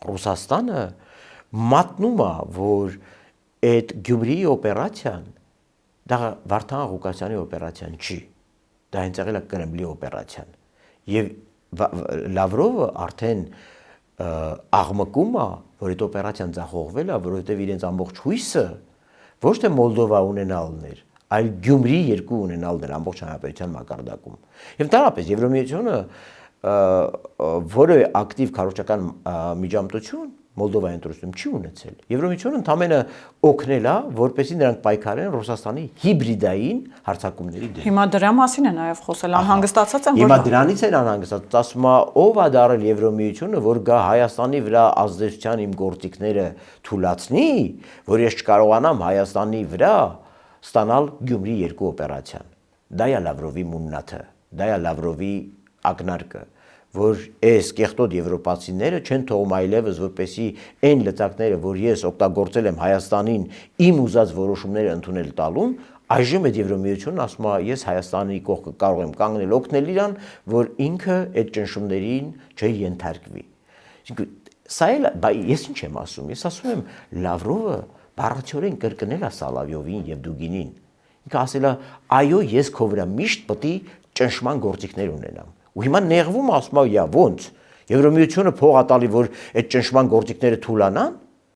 Ռուսաստանը մատնում է, որ այդ Գյումրիի օպերացիան դա Վարդան Ղուկասյանի օպերացիան չի, դա հենց եղել է Կրեմլի օպերացիան, եւ Լավրովը արդեն աղմկում է, որ այդ օպերացիան ձախողվել է, որովհետեւ իրենց ամբողջ հույսը ոչ թե Մոլդովա ունենալն էր, այլ Գյումրի երկու ունենալն էր ամբողջ հանրապետության մակարդակում։ Եվ դարապես Եվրամիությունը որևէ ակտիվ քարոզչական միջամտություն Մոլդովայի ընտրությունում չի ունեցել։ Եվրամիությունը ընդամենը օգնել է, որպեսզի նրանք պայքարեն Ռուսաստանի հիբրիդային հարձակումների դեմ։ Հիմա դրա մասին է նաև խոսել, անհանգստացած են, Հիմա դրանից են անհանգստացած, ասում է, ով է դարել Եվրամիությունը, որ գա Հայաստանի վրա ազդեցության իմ գործիքները թույլատնի, որ ես չկարողանամ Հայաստանի վրա ստանալ Գյումրի երկու օպերացիան։ Դա է Լավրովի մուննաթը, դա է Լավրովի ակնարկը, որ այս կեղտոտ եվրոպացիները չեն թողում այլևս, որպեսի այն լծակները, որ ես օգտագործել եմ Հայաստանին իմ ուզած որոշումները ընդունել տալուն, այժմ այդ Եվրամիությունն ասում է, ես Հայաստանի կողքը կարող եմ կանգնել օգնել իրան, որ ինքը այդ ճնշումներին չենթարկվի։ Սա էլ ես ինչ եմ ասում, ես ասում եմ Լավրովը բառացիորեն կրկնել է Սալավյովին եւ Դուգինին։ Ինքը ասել է, այո, ես քո վրա միշտ պետք է ճնշման գործիքներ ունենամ։ Ու հիմա նեղվում ասում է, յա ոնց Եվրամիությունը փող է տալի, որ այդ ճնշման գործիքները թուլանան,